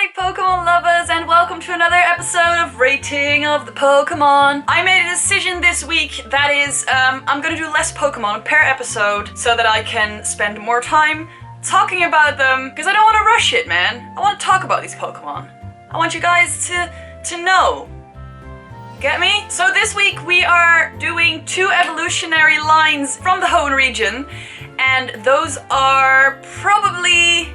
Hi Pokemon lovers and welcome to another episode of Rating of the Pokemon. I made a decision this week that is, I'm gonna do less Pokemon per episode so that I can spend more time talking about them because I don't want to rush it, man. I want to talk about these Pokemon. I want you guys to know. Get me? So this week we are doing 2 evolutionary lines from the Hoenn region, and those are probably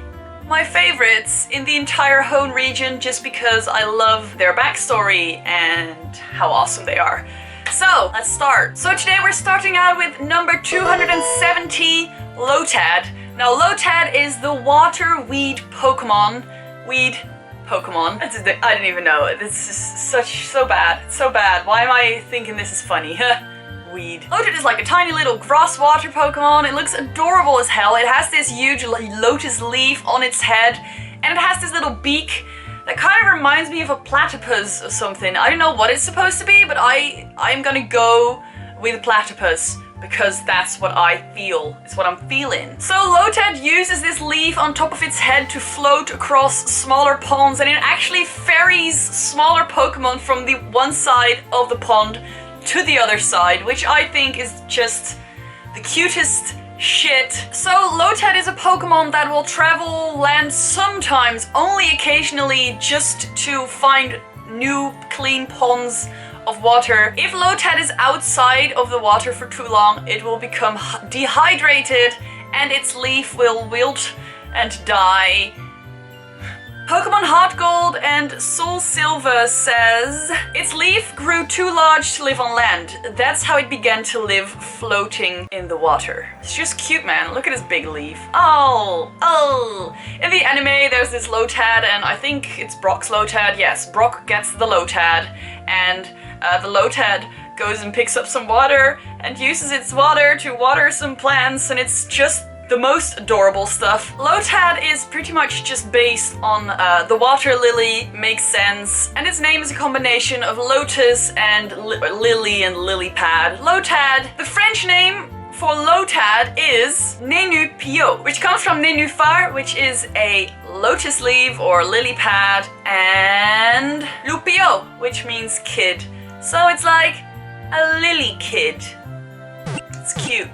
my favorites in the entire Hoenn region just because I love their backstory and how awesome they are. So, let's start. So today we're starting out with number 270, Lotad. Now Lotad is the water weed Pokemon. Weed Pokemon. I didn't even know. This is so bad. So bad. Why am I thinking this is funny? Weed. Lotad is like a tiny little grass water Pokemon. It looks adorable as hell. It has this huge lotus leaf on its head, and it has this little beak that kind of reminds me of a platypus or something. I don't know what it's supposed to be, but I'm gonna go with platypus because that's what I feel. It's what I'm feeling. So Lotad uses this leaf on top of its head to float across smaller ponds, and it actually ferries smaller Pokemon from the one side of the pond to the other side, which I think is just the cutest shit. So Lotad is a Pokemon that will travel land sometimes, only occasionally, just to find new clean ponds of water. If Lotad is outside of the water for too long, it will become dehydrated and its leaf will wilt and die. Pokemon Heart Gold and Soul Silver says, its leaf grew too large to live on land. That's how it began to live floating in the water. It's just cute, man. Look at his big leaf. Oh. In the anime, there's this Lotad, and I think it's Brock's Lotad. Yes, Brock gets the Lotad, and the Lotad goes and picks up some water and uses its water to water some plants, and it's just the most adorable stuff. Lotad is pretty much just based on the water lily, makes sense, and its name is a combination of lotus and lily and lily pad. Lotad, the French name for Lotad is Nénuphar, which comes from Nénuphar, which is a lotus leaf or lily pad, and Lupio, which means kid. So it's like a lily kid. It's cute.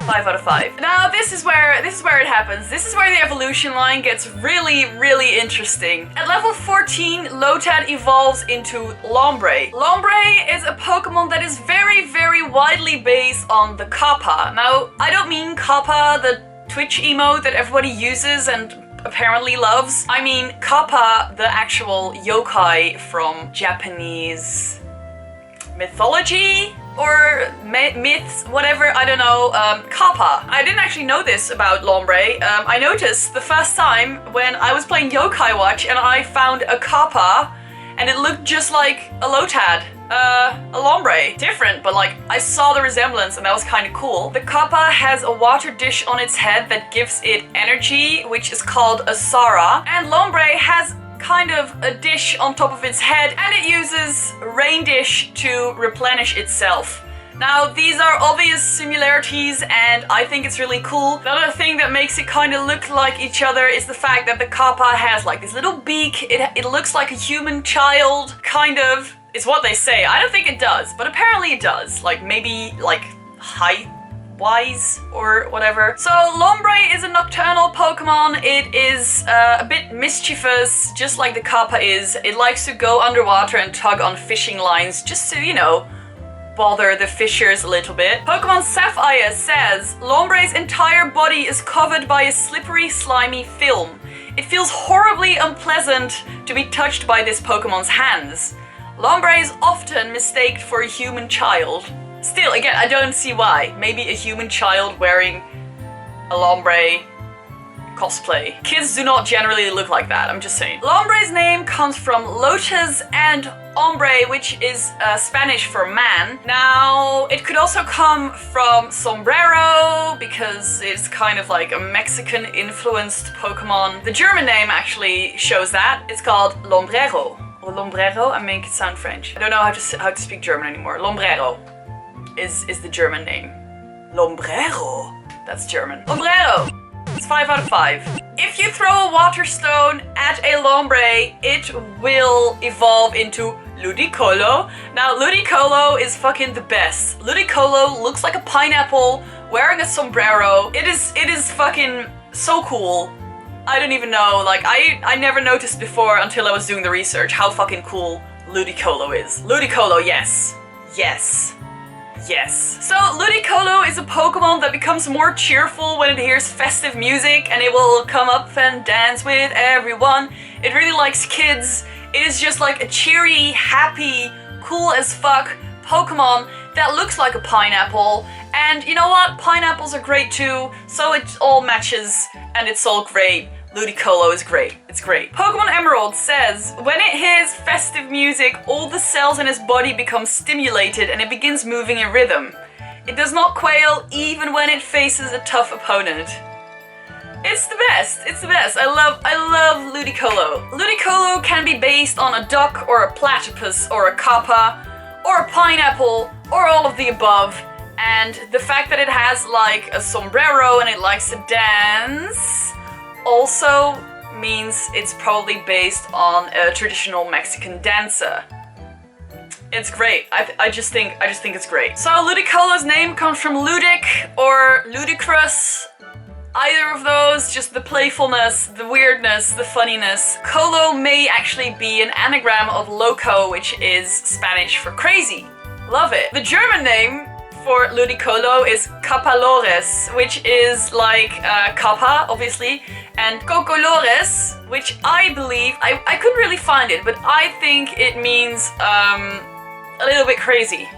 5 out of 5. Now this is where it happens. This is where the evolution line gets really interesting. At level 14, Lotad evolves into Lombre. Lombre is a Pokemon that is very widely based on the Kappa. Now, I don't mean Kappa, the Twitch emote that everybody uses and apparently loves. I mean Kappa, the actual yokai from Japanese mythology? Or myths, whatever, I don't know, Kappa. I didn't actually know this about Lombre. I noticed the first time when I was playing Yokai Watch and I found a Kappa and it looked just like a Lotad, a Lombre. Different, but like, I saw the resemblance and that was kind of cool. The Kappa has a water dish on its head that gives it energy, which is called a Sara, and Lombre has kind of a dish on top of its head, and it uses Rain Dish to replenish itself. Now, these are obvious similarities, and I think it's really cool. The other thing that makes it kind of look like each other is the fact that the Kappa has like this little beak. It looks like a human child, kind of. It's what they say. I don't think it does, but apparently it does. Like, maybe, like, height-wise or whatever. So Lombre is a nocturnal Pokemon. It is a bit mischievous, just like the Kappa is. It likes to go underwater and tug on fishing lines just to, you know, bother the fishers a little bit. Pokemon Sapphire says, Lombre's entire body is covered by a slippery, slimy film. It feels horribly unpleasant to be touched by this Pokemon's hands. Lombre is often mistaken for a human child. Still, again, I don't see why. Maybe a human child wearing a Lombre cosplay. Kids do not generally look like that, I'm just saying. Lombre's name comes from Lotus and Hombre, which is Spanish for man. Now, it could also come from sombrero, because it's kind of like a Mexican-influenced Pokemon. The German name actually shows that. It's called Lombrero. Or Lombrero, I make it sound French. I don't know how to speak German anymore. Lombrero is the German name. Lombrero. That's German. Lombrero. It's 5 out of 5. If you throw a water stone at a Lombre, it will evolve into Ludicolo. Now, Ludicolo is fucking the best. Ludicolo looks like a pineapple wearing a sombrero. It is fucking so cool. I don't even know, like, I never noticed before until I was doing the research how fucking cool Ludicolo is. Ludicolo, yes. Yes. Yes. So, Ludicolo is a Pokemon that becomes more cheerful when it hears festive music, and it will come up and dance with everyone. It really likes kids. It is just like a cheery, happy, cool as fuck Pokemon that looks like a pineapple. And you know what? Pineapples are great too, so it all matches and it's all great. Ludicolo is great. It's great. Pokemon Emerald says, when it hears festive music, all the cells in its body become stimulated and it begins moving in rhythm. It does not quail even when it faces a tough opponent. It's the best. It's the best. I love Ludicolo. Ludicolo can be based on a duck or a platypus or a kappa or a pineapple or all of the above. And the fact that it has like a sombrero and it likes to dance also means it's probably based on a traditional Mexican dancer. It's great. I just think it's great. So Ludicolo's name comes from ludic or ludicrous. Either of those, just the playfulness, the weirdness, the funniness. Colo may actually be an anagram of loco, which is Spanish for crazy. Love it. The German name for Ludicolo is Capalores, which is like Kappa, obviously, and Cocolores, which I believe, I couldn't really find it, but I think it means a little bit crazy.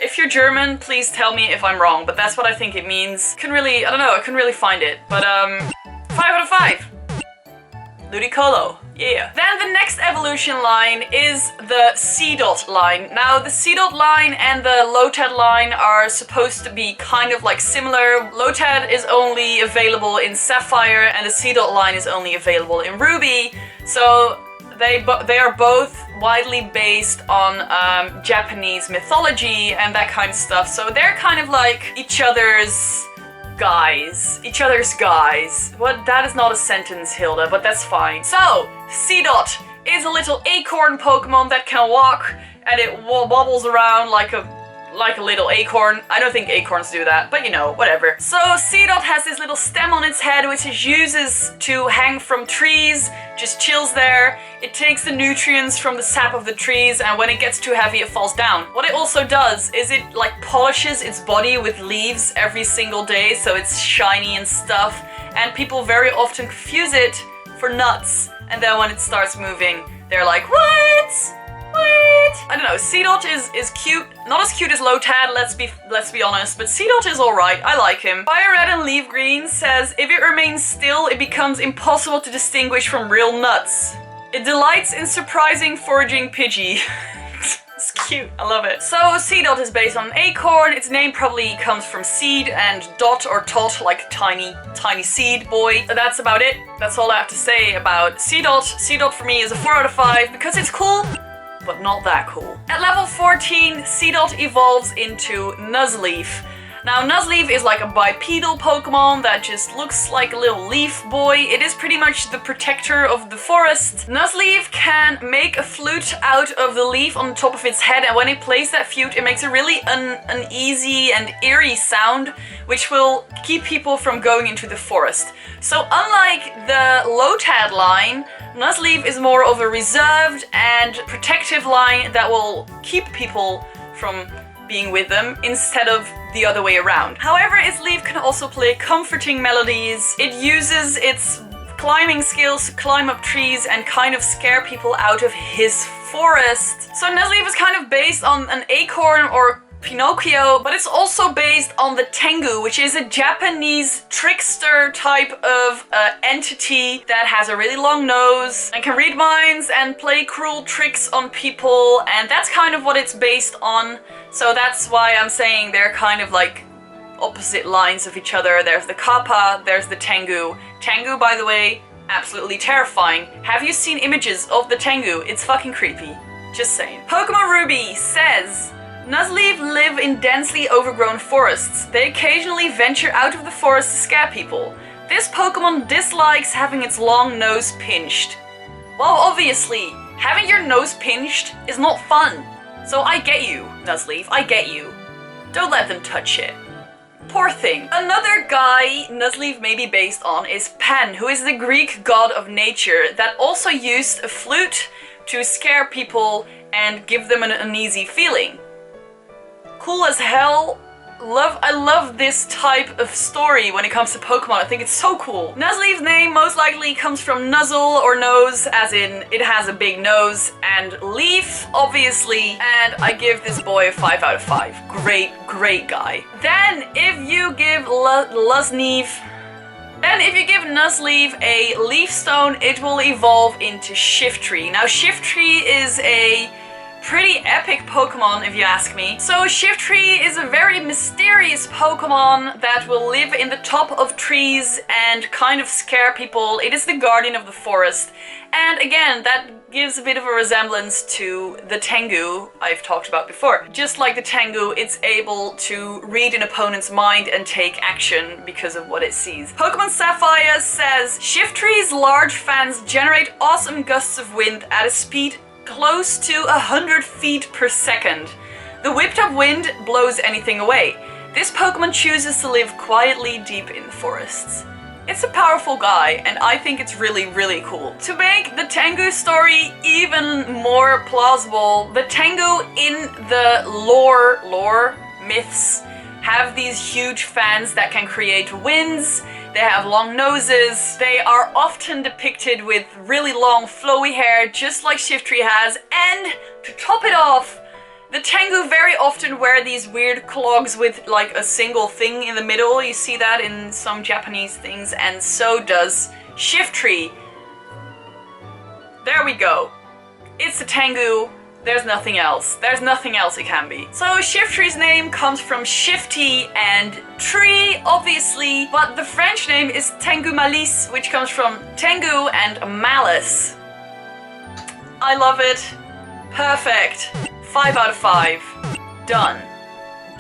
If you're German, please tell me if I'm wrong, but that's what I think it means. I don't know, I couldn't really find it, but 5 out of 5. Ludicolo. Yeah. Then the next evolution line is the Seedot line. Now, the Seedot line and the Lotad line are supposed to be kind of like similar. Lotad is only available in Sapphire and the Seedot line is only available in Ruby. So they are both widely based on Japanese mythology and that kind of stuff. So they're kind of like each other's guys. What? That is not a sentence, Hilda, but that's fine. So, Seedot is a little acorn Pokemon that can walk, and it wobbles around like a little acorn. I don't think acorns do that, but you know, whatever. So, Seedot has this little stem on its head, which it uses to hang from trees, just chills there. It takes the nutrients from the sap of the trees, and when it gets too heavy, it falls down. What it also does is it like polishes its body with leaves every single day, so it's shiny and stuff, and people very often confuse it for nuts, and then when it starts moving, they're like, what? I don't know, Seedot is cute. Not as cute as Lotad, let's be honest, but Seedot is alright, I like him. Fire Red and Leaf Green says, if it remains still, it becomes impossible to distinguish from real nuts. It delights in surprising foraging Pidgey. It's cute, I love it. So Seedot is based on an acorn. Its name probably comes from seed and dot or tot, like tiny seed boy. That's about it. That's all I have to say about Seedot. Seedot for me is a 4 out of 5 because it's cool, but not that cool. At level 14, Seedot evolves into Nuzleaf. Now, Nuzleaf is like a bipedal Pokemon that just looks like a little leaf boy. It is pretty much the protector of the forest. Nuzleaf can make a flute out of the leaf on the top of its head, and when it plays that flute, it makes a really uneasy and eerie sound, which will keep people from going into the forest. So unlike the Lotad line, Nuzleaf is more of a reserved and protective line that will keep people from being with them instead of the other way around. However, its leaf can also play comforting melodies. It uses its climbing skills to climb up trees and kind of scare people out of his forest. So Nuzleaf is kind of based on an acorn or Pinocchio, but it's also based on the Tengu, which is a Japanese trickster type of entity that has a really long nose and can read minds and play cruel tricks on people, and that's kind of what it's based on. So that's why I'm saying they're kind of like opposite lines of each other. There's the Kappa, there's the Tengu. Tengu, by the way, absolutely terrifying. Have you seen images of the Tengu? It's fucking creepy. Just saying. Pokemon Ruby says, Nuzleaf live in densely overgrown forests. They occasionally venture out of the forest to scare people. This Pokemon dislikes having its long nose pinched. Well, obviously, having your nose pinched is not fun. So I get you, Nuzleaf, I get you. Don't let them touch it. Poor thing. Another guy Nuzleaf may be based on is Pan, who is the Greek god of nature that also used a flute to scare people and give them an uneasy feeling. Cool as hell. I love this type of story when it comes to Pokemon. I think it's so cool. Nuzleaf's name most likely comes from nuzzle or nose, as in it has a big nose, and leaf, obviously, and I give this boy a 5 out of 5. Great guy. Then if you give Nuzleaf a leaf stone, it will evolve into Shiftry. Now Shiftry is a pretty epic Pokemon, if you ask me. So Shiftry is a very mysterious Pokemon that will live in the top of trees and kind of scare people. It is the guardian of the forest. And again, that gives a bit of a resemblance to the Tengu I've talked about before. Just like the Tengu, it's able to read an opponent's mind and take action because of what it sees. Pokemon Sapphire says, Shiftry's large fans generate awesome gusts of wind at a speed close to 100 feet per second. The whipped up wind blows anything away. This Pokemon chooses to live quietly deep in the forests. It's a powerful guy, and I think it's really cool. To make the Tengu story even more plausible, the Tengu in the lore myths have these huge fans that can create winds. They have long noses. They are often depicted with really long flowy hair, just like Shiftry has. And to top it off, the Tengu very often wear these weird clogs with like a single thing in the middle. You see that in some Japanese things, and so does Shiftry. There we go. It's the Tengu. There's nothing else. There's nothing else it can be. So Shiftry's name comes from shifty and tree, obviously, but the French name is Tengu Malice, which comes from Tengu and malice. I love it. Perfect. 5 out of 5. Done.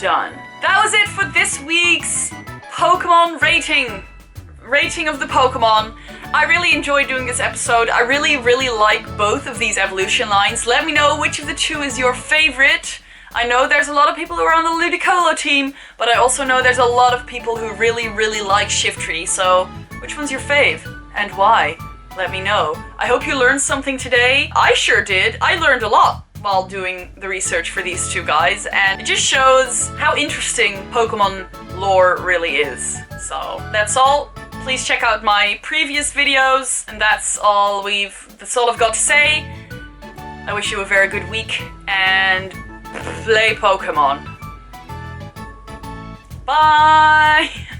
That was it for this week's Pokemon rating of the Pokemon. I really enjoyed doing this episode. I really like both of these evolution lines. Let me know which of the two is your favorite. I know there's a lot of people who are on the Ludicolo team, but I also know there's a lot of people who really like Shiftry, so which one's your fave? And why? Let me know. I hope you learned something today. I sure did. I learned a lot while doing the research for these two guys, and it just shows how interesting Pokemon lore really is. So that's all. Please check out my previous videos, and that's all I've got to say. I wish you a very good week, and play Pokemon. Bye!